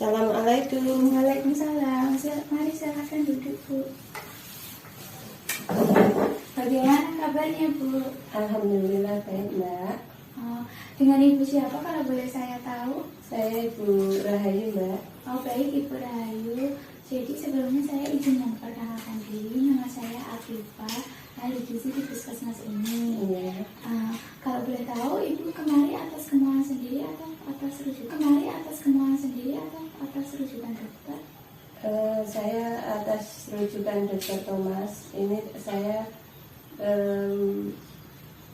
Assalamualaikum. Waalaikumsalam. Mari silakan duduk, Bu. Bagaimana kabarnya, Bu? Alhamdulillah baik, Mbak. Oh, dengan Ibu siapa kalau boleh saya tahu? Saya Ibu Rahayu, Mbak. Oh, baik Ibu Rahayu. Jadi sebelumnya saya izin memperkenalkan diri. Nama saya Afifah, ahli gizi di puskesmas ini. Iya. Kalau boleh tahu, Ibu kemari atas kemauan sendiri atau atas rujukan? Kemari atas kemauan sendiri atau atas rujukan dokter? Saya atas rujukan Dr. Thomas. Ini saya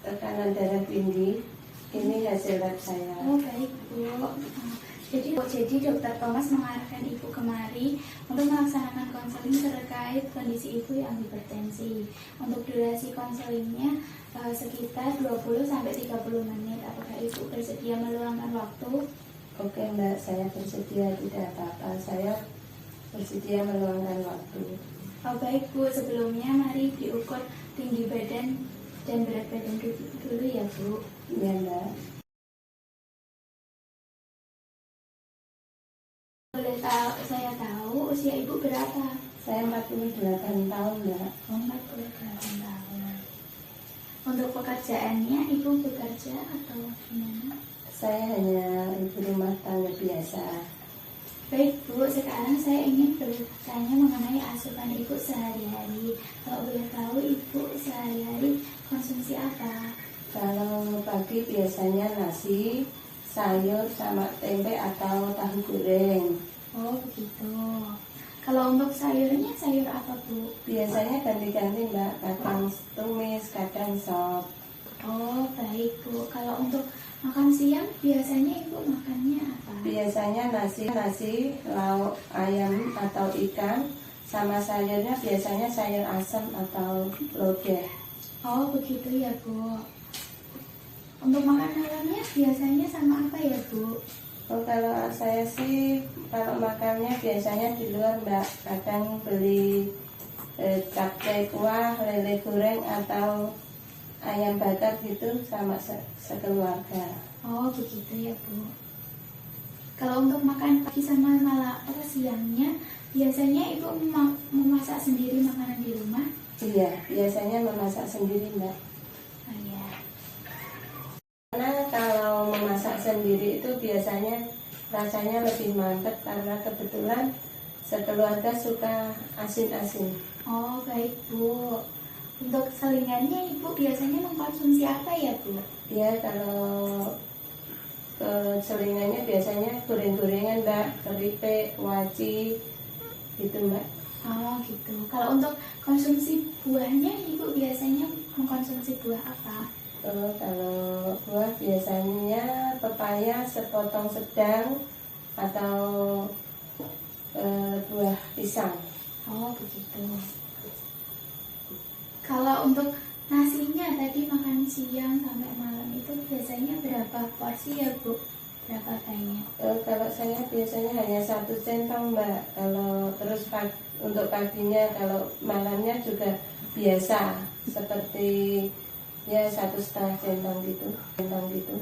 tekanan darah tinggi. Ini hasil lab saya. Oh, baik, Bu. Jadi Dokter Thomas mengarahkan Ibu kemari untuk melaksanakan konseling terkait kondisi Ibu yang hipertensi. Untuk durasi konselingnya sekitar 20-30 menit. Apakah Ibu bersedia meluangkan waktu? Oke, Mbak, saya bersedia, tidak apa-apa. Saya bersedia meluangkan waktu. Oh, baik, Bu. Sebelumnya mari diukur tinggi badan dan berat badan dulu ya, Bu. Iya, Mbak. Boleh saya tahu usia Ibu berapa? Saya 48 tahun, Mbak. Oh, 48 tahun. Untuk pekerjaannya Ibu bekerja atau gimana? Saya hanya ibu rumah tangga biasa. Baik, Bu, sekarang saya ingin bertanya mengenai asupan Ibu sehari-hari. Kalau boleh tahu Ibu sehari-hari konsumsi apa? Kalau pagi biasanya nasi, sayur sama tempe atau tahu goreng. Oh, begitu. Kalau untuk sayurnya, sayur apa, Bu? Biasanya ganti-ganti, Mbak. Kadang tumis, kadang sop. Oh, baik, Bu. Kalau untuk makan siang, biasanya Ibu makannya apa? Biasanya nasi, lauk ayam atau ikan, sama sayurnya biasanya sayur asam atau lodeh. Oh, begitu ya, Bu. Untuk makan malamnya biasanya sama apa ya, Bu? Oh, kalau saya sih, kalau makannya biasanya di luar, Mbak. Kadang beli capcay kuah, lele goreng, atau ayam bakar gitu sama sekeluarga. Oh, begitu ya, Bu. Kalau untuk makan pagi sama malam atau siangnya, biasanya Ibu memasak sendiri makanan di rumah? Iya, biasanya memasak sendiri, Mbak. Oh, ya. Karena kalau memasak sendiri itu biasanya rasanya lebih mantap karena kebetulan sekeluarga suka asin-asin. Oh, baik, Bu. Untuk selingannya Ibu biasanya mengkonsumsi apa ya, Bu? Ya, kalau selingannya biasanya goreng-gorengan, Mbak, keripik, waci, gitu, Mbak. Oh, gitu. Kalau untuk konsumsi buahnya Ibu biasanya mengkonsumsi buah apa? Kalau buah biasanya pepaya sepotong sedang atau buah pisang. Oh, begitu. Kalau untuk nasinya tadi makan siang sampai malam itu biasanya berapa porsi ya, Bu? Berapa banyak? Kalau saya biasanya hanya 1 centong, Mbak. Kalau terus untuk paginya, kalau malamnya juga biasa seperti ya 1,5 centong gitu.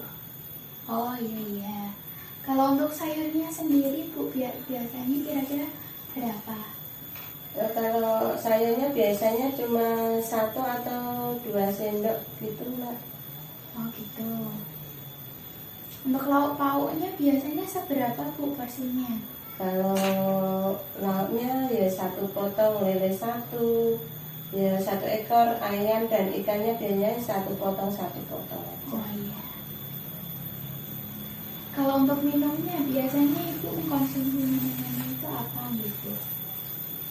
Oh, iya. Kalau untuk sayurnya sendiri, Bu, biasanya kira-kira berapa? Kalau sayurnya biasanya cuma 1 atau 2 sendok gitu, Mbak. Oh, gitu. Untuk lauk pauknya biasanya seberapa, Bu, porsinya? Kalau lauknya ya 1 potong lele 1, ya 1 ekor ayam, dan ikannya biasanya 1 potong. Oh, iya. Kalau untuk minumnya biasanya Ibu mengkonsumsi minuman itu apa gitu?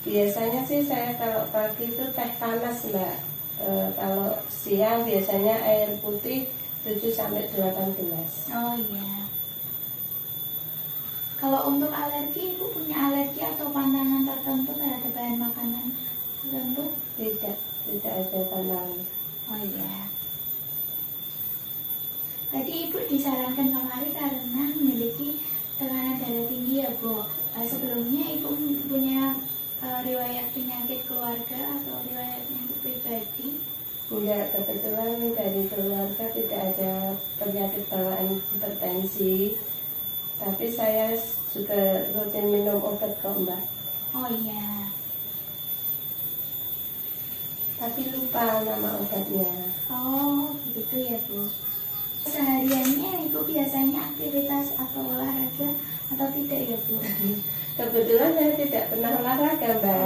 Biasanya sih saya kalau pagi itu teh panas, Mbak. Kalau siang biasanya air putih 7-8 gelas. Oh, iya. Kalau untuk alergi, Ibu punya alergi atau pantangan tertentu terhadap bahan makanan tertentu? Tidak ada pantangan. Oh, iya. Tadi Ibu disarankan kemari karena memiliki tekanan darah tinggi ya, Bu. Sebelumnya Ibu punya riwayat penyakit keluarga atau riwayat penyakit pribadi? Enggak, kebetulan dari keluarga tidak ada penyakit bawaan hipertensi. Tapi saya juga rutin minum obat kok Mbak. Oh iya. Tapi lupa nama obatnya. Oh begitu ya Bu. Sehariannya Ibu biasanya aktivitas atau olahraga atau tidak ya Bu? Kebetulan saya tidak pernah olahraga Mbak.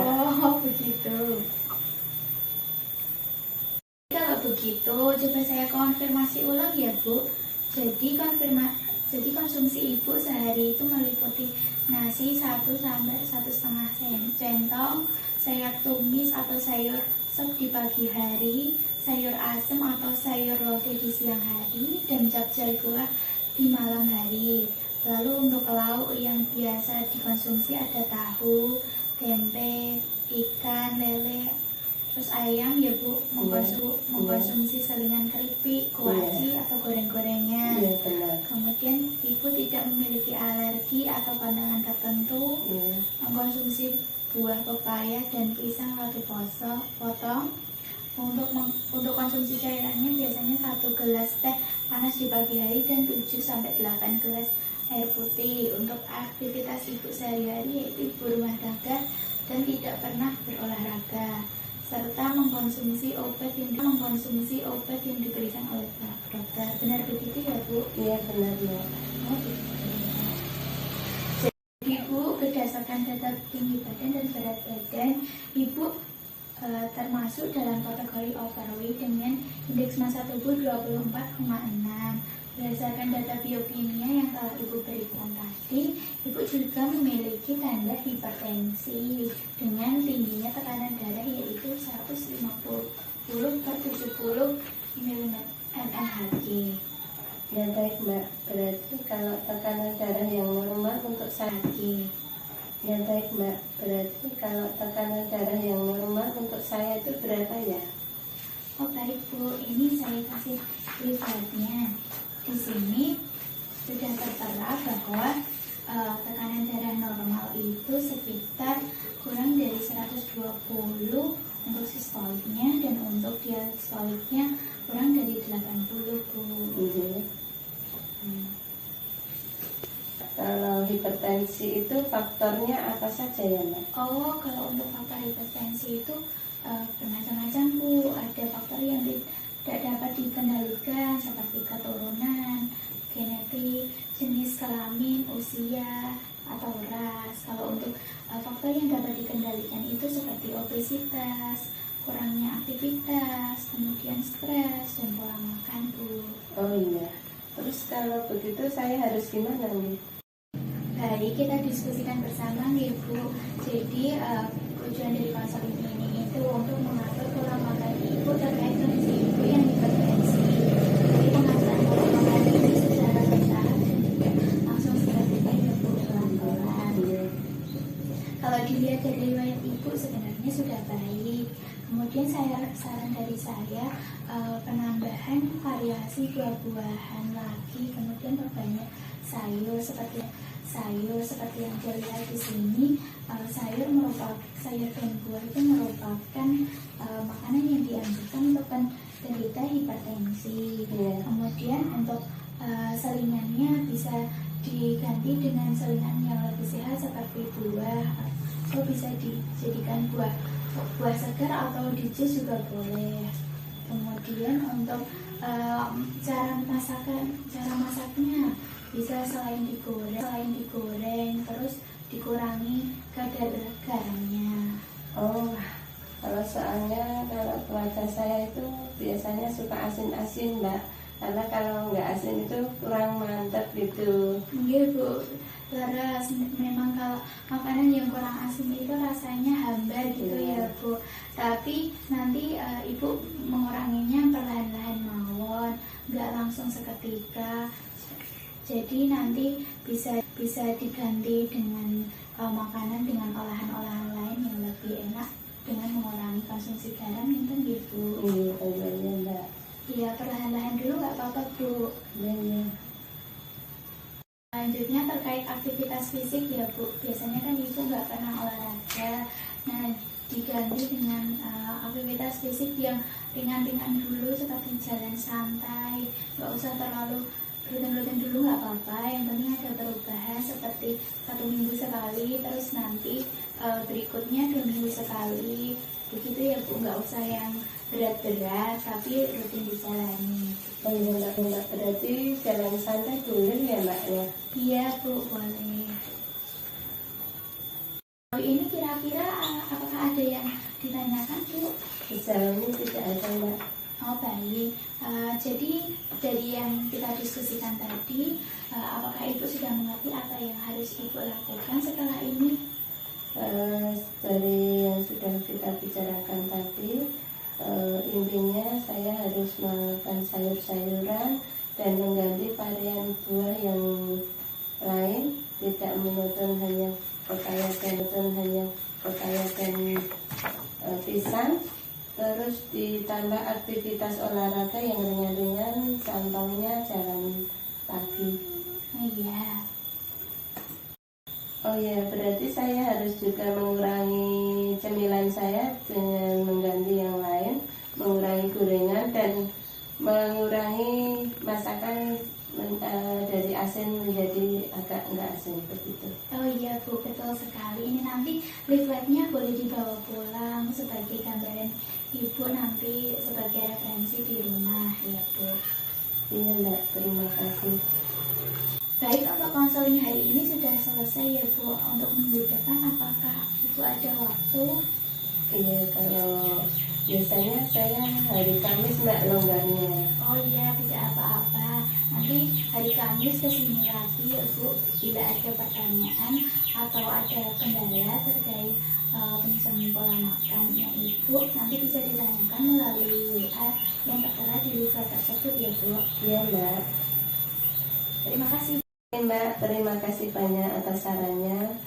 Oh begitu. Kalau begitu coba saya konfirmasi ulang ya Bu. Jadi konsumsi Ibu sehari itu meliputi nasi 1 sampai 1,5 centong, sayur tumis atau sayur sop di pagi hari, sayur asem atau sayur lodeh di siang hari, dan capcay kuah di malam hari. Lalu untuk lauk yang biasa dikonsumsi ada tahu, tempe, ikan, lele, terus ayam ya Bu, mengkonsumsi selingan keripik, kuaci atau goreng-gorengan. Iya benar. Kemudian Ibu tidak memiliki alergi atau pandangan tertentu, mengkonsumsi buah pepaya dan pisang lalu potong. Untuk konsumsi cairannya biasanya 1 gelas teh panas di pagi hari dan 7 sampai 8 gelas air putih. Untuk aktivitas Ibu sehari-hari yaitu ibu rumah tangga dan tidak pernah berolahraga, serta mengkonsumsi obat yang diberikan oleh dokter. Benar begitu ya Bu? Iya benar Mbak. Oh gitu. Jadi Bu, berdasarkan data tinggi badan dan berat badan, Ibu termasuk dalam kategori overweight dengan indeks massa tubuh 24,6. Berdasarkan data biokimia yang telah Ibu berikan tadi, Ibu juga memiliki tanda hipertensi dengan tingginya tekanan darah yaitu 150/70 mmHg. Ya baik Mbak, berarti kalau tekanan darah yang normal untuk saya. Ya baik Mbak, berarti kalau tekanan darah yang normal untuk saya itu berapa ya? Oh baik Bu, ini saya kasih riwayatnya. Di sini sudah tertera bahwa tekanan darah normal itu sekitar kurang dari 120 untuk sistoliknya, dan untuk diastoliknya kurang dari 80 Bu. Kalau hipertensi itu faktornya apa saja ya Mbak? Oh, kalau untuk faktor hipertensi itu bermacam-macam Bu. Ada faktor yang tidak dapat dikendalikan seperti keturunan, genetik, jenis kelamin, usia, atau ras. Kalau untuk faktor yang dapat dikendalikan itu seperti obesitas, kurangnya aktivitas, kemudian stres, dan pola makan Bu. Oh iya. Terus kalau begitu saya harus gimana nih? Baik, kita diskusikan bersama nih Bu. Jadi tujuan dari konseling ini itu untuk mengatur pola makan Ibu terkait kondisi Ibu yang hipertensi. Jadi pengaturan pola makan ini secara bertahap dan juga langsung seketika ya Bu, pelan-pelan. Kalau dilihat dari riwayat Ibu sebenarnya sudah baik. Kemudian saran dari saya penambahan variasi buah-buahan lagi, kemudian perbanyak sayur seperti yang dilihat di sini. Sayur dan buah itu merupakan makanan yang dianjurkan untuk penderita hipertensi. Kemudian untuk selingannya bisa diganti dengan selingan yang lebih sehat seperti buah, atau bisa dijadikan buah segar atau di jus juga boleh. Kemudian untuk cara masaknya bisa selain digoreng terus dikurangi kadar garamnya. Oh, kalau soalnya kalau keluarga saya itu biasanya suka asin-asin Mbak. Karena kalau nggak asin itu kurang mantap gitu. Iya Bu, laras memang kalau makanan yang kurang asin itu rasanya hambar gitu ya Bu. Tapi nanti Ibu menguranginya perlahan-lahan mawon, nggak langsung seketika. Jadi nanti bisa diganti dengan makanan dengan olahan-olahan lain yang lebih enak dengan mengurangi konsumsi garam itu gitu. Iya, Mbak. Iya, perlahan-lahan dulu nggak apa-apa Bu. Iya. Selanjutnya terkait aktivitas fisik ya Bu. Biasanya kan Ibu nggak pernah olahraga. Nah, diganti dengan aktivitas fisik yang ringan-ringan dulu seperti jalan santai. Nggak usah terlalu rutin-rutin dulu, nggak apa-apa. Yang penting ada perubahan. seperti 1 minggu sekali, terus nanti berikutnya 2 minggu sekali. Begitu ya Bu, nggak usah yang berat-berat tapi rutin dijalani. Oh iya Mbak, berarti jalan santai boleh ya Mbak ya? Iya Bu, boleh. Ini kira-kira apakah ada yang ditanyakan Bu? Sejauh ini tidak ada Mbak. Oh baik, jadi dari yang kita diskusikan tadi, apakah Ibu sudah mengerti apa yang harus Ibu lakukan setelah ini? Dari yang sudah kita bicarakan tadi, intinya saya harus makan sayur-sayuran dan mengganti varian buah yang lain, tidak monoton hanya pepaya dan pisang. Terus ditambah aktivitas olahraga yang ringan-ringan, contohnya jalan pagi. Oh iya. Oh ya, berarti saya harus juga mengurangi cemilan saya dengan mengganti yang lain, mengurangi gorengan dan mengurangi masakan dari asin menjadi agak enggak asin begitu. Oh iya Bu, betul sekali. Ini nanti leafletnya boleh dibawa pulang sebagai gambaran Ibu nanti sebagai referensi di rumah ya Bu. Iya Mbak, terima kasih. Baik, untuk konseling hari ini sudah selesai ya Bu. Untuk minggu depan apakah Ibu ada waktu? Iya, kalau biasanya saya hari Kamis Mbak longgarnya. Oh iya, tidak apa-apa. Nanti hari Kamis kesini lagi ya Bu. Bila ada pertanyaan atau ada kendala terkait penyusunan pola makannya Ibu, nanti bisa ditanyakan melalui WA yang tertera di leaflet tersebut ya Bu. Iya Mbak. Terima kasih. Mbak, terima kasih banyak atas sarannya.